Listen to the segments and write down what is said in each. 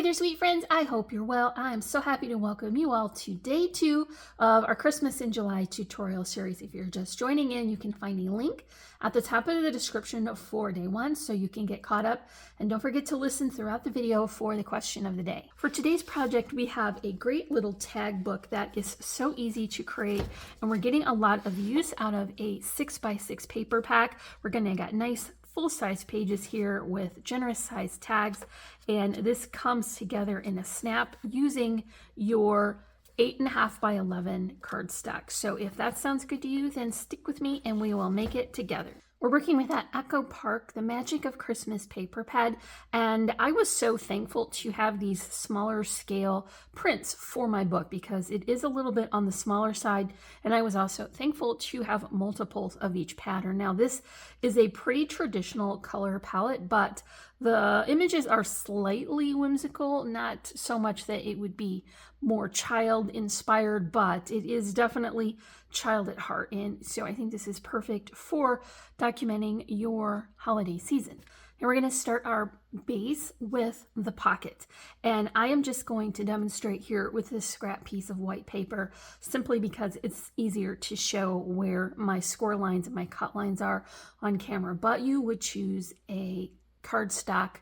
there, sweet friends. I hope you're well. I'm so happy to welcome you all to day 2 of our Christmas in July tutorial series. If you're just joining in, you can find a link at the top of the description for day 1 so you can get caught up. And don't forget to listen throughout the video for the question of the day. For today's project, we have a great little tag book that is so easy to create, and we're getting a lot of use out of a 6x6 paper pack. We're gonna get nice full-size pages here with generous size tags, and this comes together in a snap using your 8.5 by 11 cardstock. So if that sounds good to you, then stick with me and we will make it together. We're working with that Echo Park, the Magic of Christmas paper pad, and I was so thankful to have these smaller scale prints for my book because it is a little bit on the smaller side, and I was also thankful to have multiples of each pattern. Now this is a pretty traditional color palette, but the images are slightly whimsical, not so much that it would be more child inspired, but it is definitely child at heart. And so I think this is perfect for documenting your holiday season. And we're going to start our base with the pocket. And I am just going to demonstrate here with this scrap piece of white paper, simply because it's easier to show where my score lines and my cut lines are on camera. But you would choose a cardstock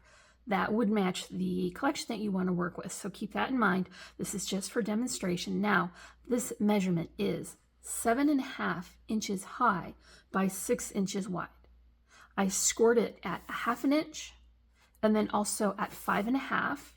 that would match the collection that you want to work with. So keep that in mind. This is just for demonstration. Now, this measurement is 7.5 inches high by 6 inches wide. I scored it at 1/2 inch and then also at 5.5,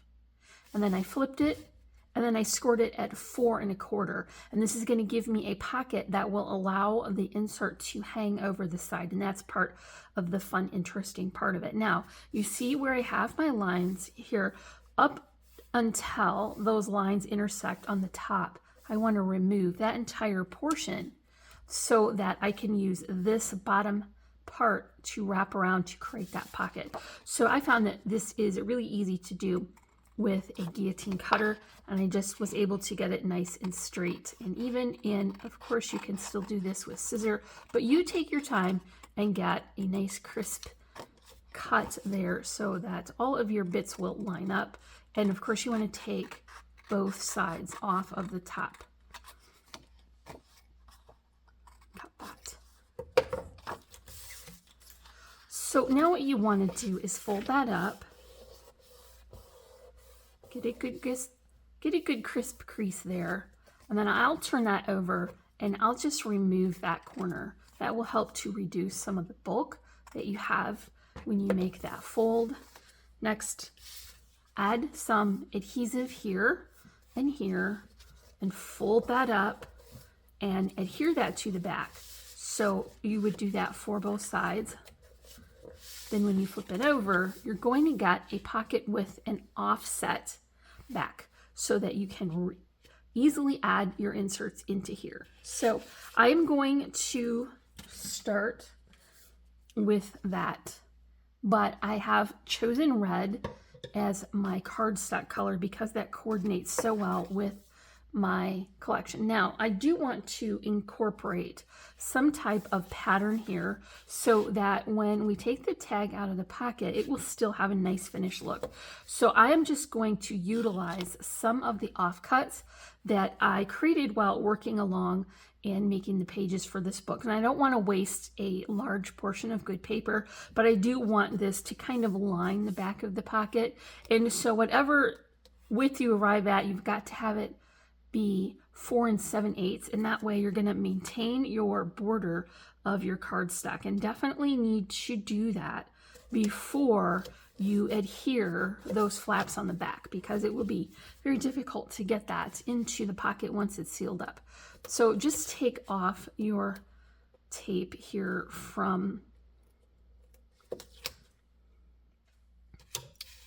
and then I flipped it, and then I scored it at 4.25. And this is going to give me a pocket that will allow the insert to hang over the side. And that's part of the fun, interesting part of it. Now, you see where I have my lines here up until those lines intersect on the top. I want to remove that entire portion so that I can use this bottom part to wrap around to create that pocket. So I found that this is really easy to do with a guillotine cutter, and I just was able to get it nice and straight. And even in, of course, you can still do this with scissor, but you take your time and get a nice crisp cut there so that all of your bits will line up. And of course, you want to take both sides off of the top. Cut that. So now what you want to do is fold that up. Get a good crisp crease there, and then I'll turn that over and I'll just remove that corner. That will help to reduce some of the bulk that you have when you make that fold. Next, add some adhesive here and fold that up and adhere that to the back. So you would do that for both sides. Then when you flip it over, you're going to get a pocket with an offset back so that you can easily add your inserts into here. So I'm going to start with that, but I have chosen red as my cardstock color because that coordinates so well with my collection. Now, I do want to incorporate some type of pattern here so that when we take the tag out of the pocket, it will still have a nice finished look. So I am just going to utilize some of the offcuts that I created while working along and making the pages for this book. And I don't want to waste a large portion of good paper, but I do want this to kind of line the back of the pocket. And so whatever width you arrive at, you've got to have it be 4 7/8, and that way you're going to maintain your border of your cardstock, and definitely need to do that before you adhere those flaps on the back because it will be very difficult to get that into the pocket once it's sealed up. So just take off your tape here from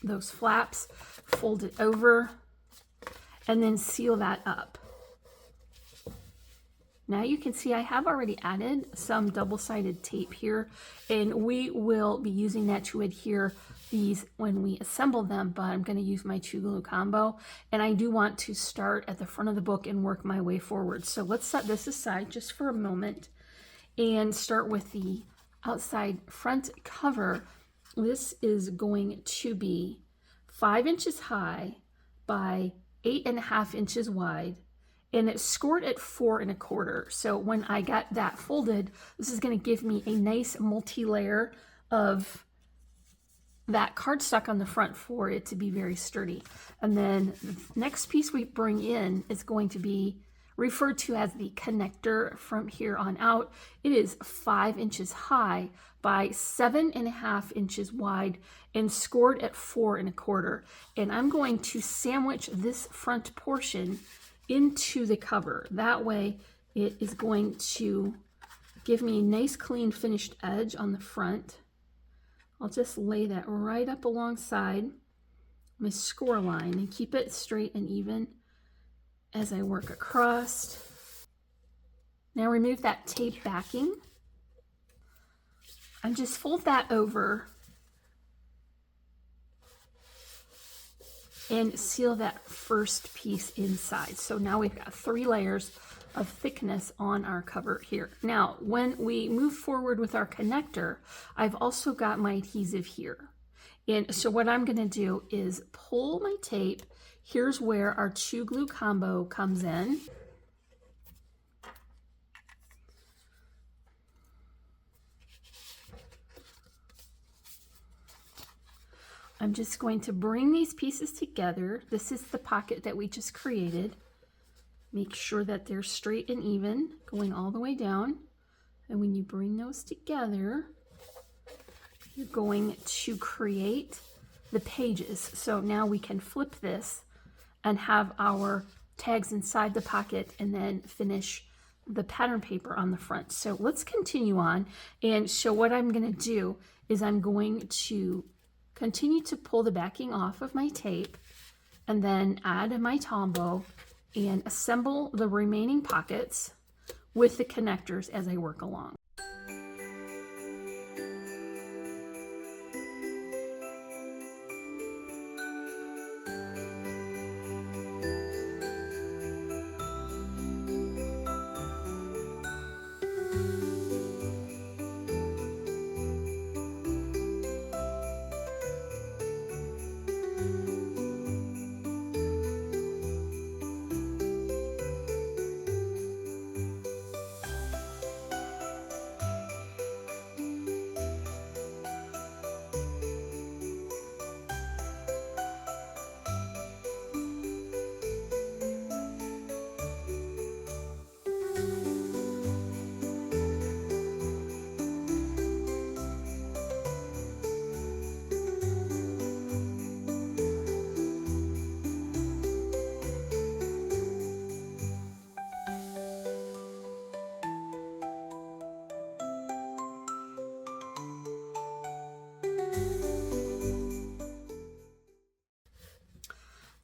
those flaps, fold it over, and then seal that up. Now you can see I have already added some double-sided tape here, and we will be using that to adhere these when we assemble them, but I'm going to use my 2 glue combo, and I do want to start at the front of the book and work my way forward. So let's set this aside just for a moment and start with the outside front cover. This is going to be 5 inches high by 8.5 inches wide, and it's scored at 4 1/4. So when I got that folded, this is going to give me a nice multi-layer of that cardstock on the front for it to be very sturdy. And then the next piece we bring in is going to be referred to as the connector from here on out. It is 5 inches high by 7.5 inches wide and scored at 4 1/4. And I'm going to sandwich this front portion into the cover. That way it is going to give me a nice clean finished edge on the front. I'll just lay that right up alongside my score line and keep it straight and even as I work across. Now remove that tape backing and just fold that over and seal that first piece inside. So now we've got 3 layers of thickness on our cover here. Now, when we move forward with our connector, I've also got my adhesive here. And so what I'm gonna do is pull my tape. Here's where our 2 glue combo comes in. I'm just going to bring these pieces together. This is the pocket that we just created. Make sure that they're straight and even, going all the way down. And when you bring those together, you're going to create the pages. So now we can flip this and have our tags inside the pocket and then finish the pattern paper on the front. So let's continue on. And so what I'm going to do is I'm going to continue to pull the backing off of my tape and then add my Tombow and assemble the remaining pockets with the connectors as I work along.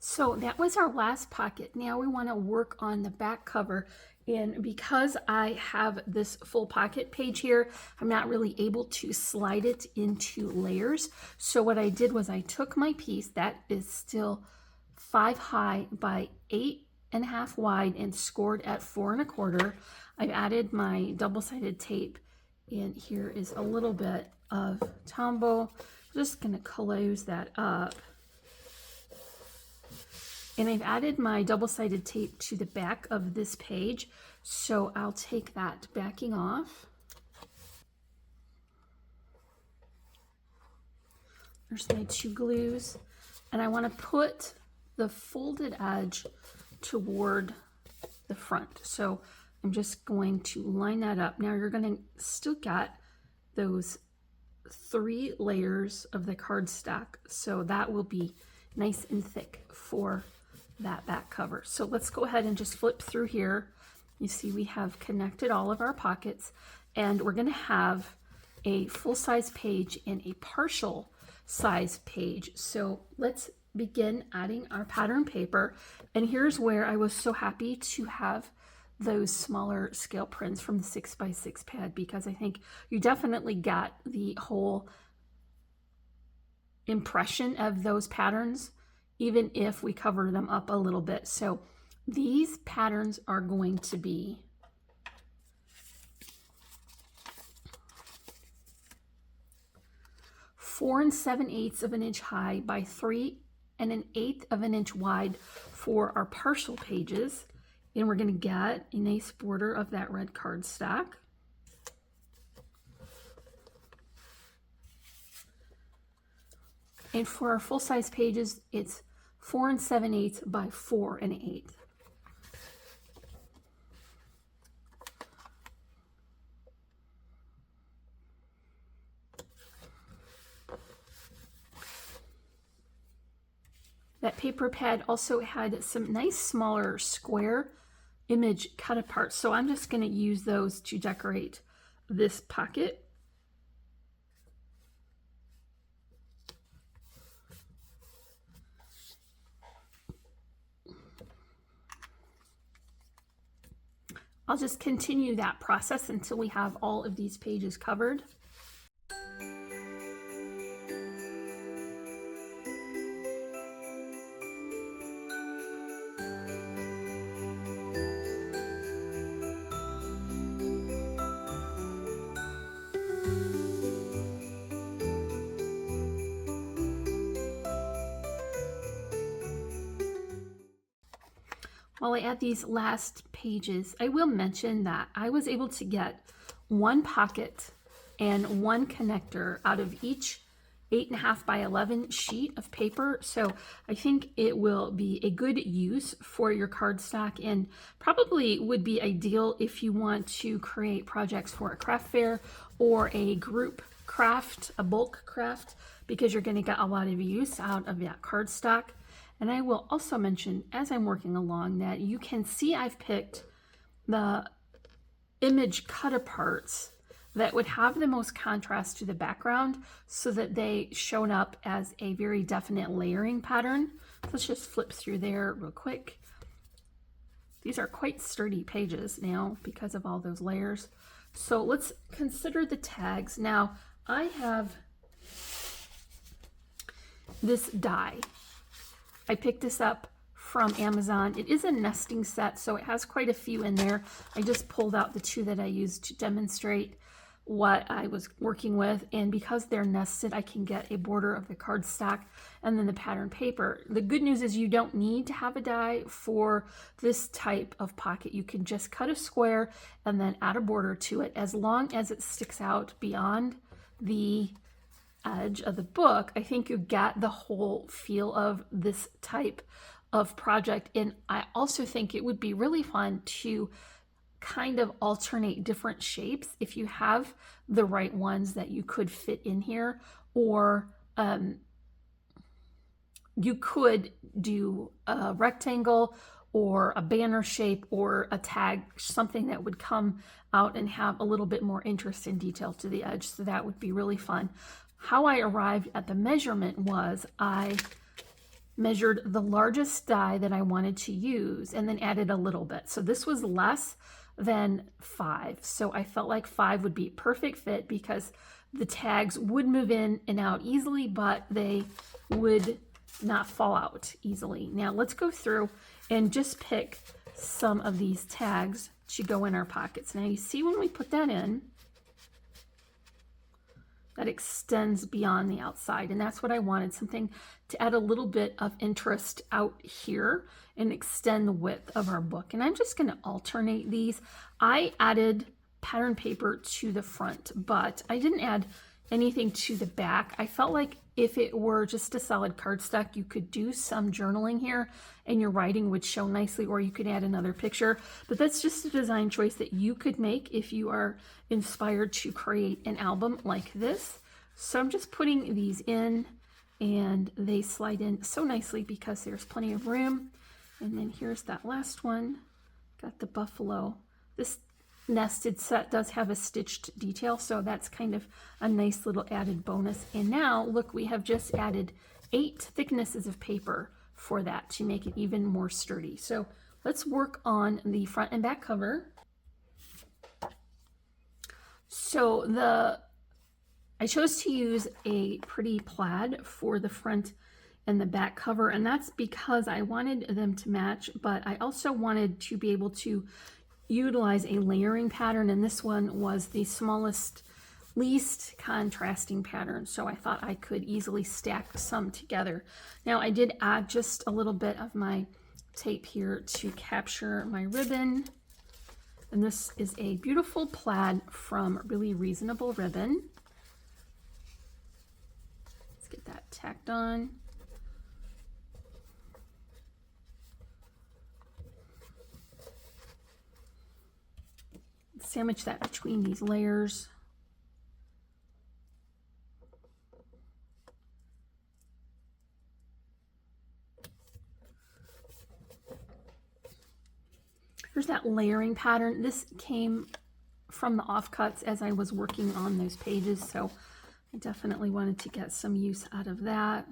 So that was our last pocket. Now we want to work on the back cover. And because I have this full pocket page here, I'm not really able to slide it into layers. So what I did was I took my piece that is still 5 high by 8.5 wide and scored at 4 1/4. I've added my double-sided tape, and here is a little bit of Tombow. I'm just going to close that up. And I've added my double-sided tape to the back of this page, so I'll take that backing off. There's my 2 glues, and I want to put the folded edge toward the front. So I'm just going to line that up. Now you're going to still get those 3 layers of the cardstock, so that will be nice and thick for that back cover. So let's go ahead and just flip through here. You see we have connected all of our pockets, and we're going to have a full-size page and a partial size page. So let's begin adding our pattern paper. And here's where I was so happy to have those smaller scale prints from the 6x6 pad, because I think you definitely got the whole impression of those patterns, even if we cover them up a little bit. So these patterns are going to be (4 7/8 of an inch high by 3 1/8 of an inch wide for our partial pages. And we're going to get a nice border of that red cardstock. And for our full-size pages, it's 4 7/8 by 4 1/8. That paper pad also had some nice smaller square image cut apart, so I'm just going to use those to decorate this pocket. I'll just continue that process until we have all of these pages covered. While I add these last pages, I will mention that I was able to get one pocket and one connector out of each 8.5 by 11 sheet of paper. So I think it will be a good use for your cardstock and probably would be ideal if you want to create projects for a craft fair or a group craft, a bulk craft, because you're going to get a lot of use out of that cardstock. And I will also mention as I'm working along that you can see I've picked the image cut aparts that would have the most contrast to the background so that they shown up as a very definite layering pattern. Let's just flip through there real quick. These are quite sturdy pages now because of all those layers. So let's consider the tags. Now I have this die. I picked this up from Amazon. It is a nesting set, so it has quite a few in there. I just pulled out the 2 that I used to demonstrate what I was working with, and because they're nested, I can get a border of the cardstock and then the pattern paper. The good news is you don't need to have a die for this type of pocket. You can just cut a square and then add a border to it as long as it sticks out beyond the edge of the book. I think you get the whole feel of this type of project. And I also think it would be really fun to kind of alternate different shapes if you have the right ones that you could fit in here, or you could do a rectangle or a banner shape or a tag, something that would come out and have a little bit more interest and detail to the edge. So that would be really fun. How I arrived at the measurement was I measured the largest die that I wanted to use and then added a little bit. So this was less than 5. So I felt like 5 would be a perfect fit because the tags would move in and out easily, but they would not fall out easily. Now let's go through and just pick some of these tags to go in our pockets. Now you see when we put that in, that extends beyond the outside, and that's what I wanted, something to add a little bit of interest out here and extend the width of our book. And I'm just going to alternate these. I added pattern paper to the front, but I didn't add anything to the back. I felt like if it were just a solid cardstock, you could do some journaling here and your writing would show nicely, or you could add another picture. But that's just a design choice that you could make if you are inspired to create an album like this. So I'm just putting these in, and they slide in so nicely because there's plenty of room. And then here's that last one. Got the buffalo. This nested set does have a stitched detail, so that's kind of a nice little added bonus. And now look, we have just added 8 thicknesses of paper for that to make it even more sturdy. So let's work on the front and back cover. So I chose to use a pretty plaid for the front and the back cover, and that's because I wanted them to match, but I also wanted to be able to utilize a layering pattern, and this one was the smallest least contrasting pattern, so I thought I could easily stack some together. Now I did add just a little bit of my tape here to capture my ribbon, and this is a beautiful plaid from Really Reasonable Ribbon. Let's get that tacked on. Sandwich that between these layers. Here's that layering pattern. This came from the offcuts as I was working on those pages, so I definitely wanted to get some use out of that.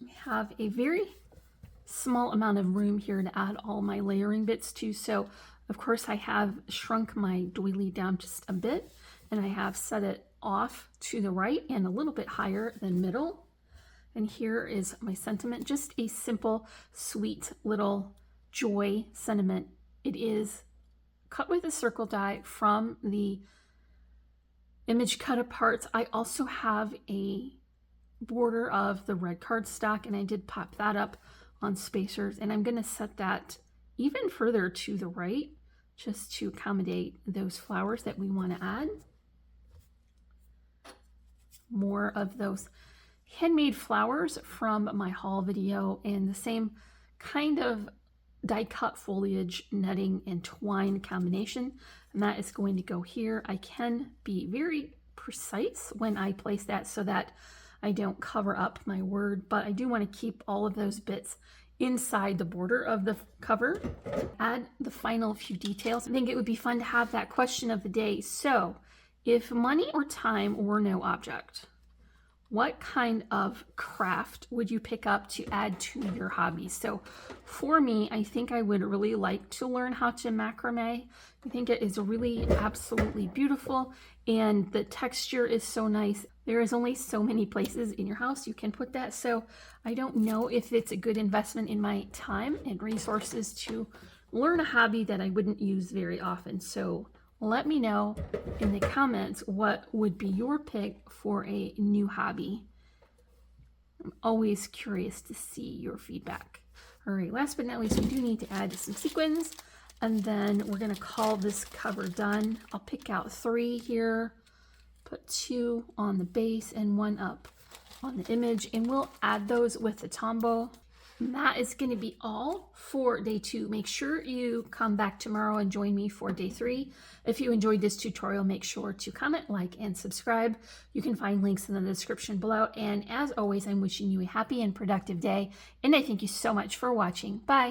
I have a very small amount of room here to add all my layering bits to, so of course I have shrunk my doily down just a bit, and I have set it off to the right and a little bit higher than middle. And here is my sentiment, just a simple, sweet little joy sentiment. It is cut with a circle die from the image cut apart. I also have a border of the red cardstock, and I did pop that up on spacers, and I'm going to set that even further to the right just to accommodate those flowers that we want to add. More of those handmade flowers from my haul video, and the same kind of die cut foliage, netting, and twine combination, and that is going to go here. I can be very precise when I place that so that I don't cover up my word, but I do want to keep all of those bits inside the border of the cover. Add the final few details. I think it would be fun to have that question of the day. So, if money or time were no object, what kind of craft would you pick up to add to your hobby? So for me, I think I would really like to learn how to macrame. I think it is really absolutely beautiful, and the texture is so nice. There is only so many places in your house you can put that, so I don't know if it's a good investment in my time and resources to learn a hobby that I wouldn't use very often. So let me know in the comments what would be your pick for a new hobby. I'm always curious to see your feedback. All right, last but not least, we do need to add some sequins, and then we're going to call this cover done. I'll pick out 3 here, put 2 on the base and 1 up on the image, and we'll add those with the tombow. And that is going to be all for day 2. Make sure you come back tomorrow and join me for day 3. If you enjoyed this tutorial, make sure to comment, like, and subscribe. You can find links in the description below. And as always, I'm wishing you a happy and productive day. And I thank you so much for watching. Bye.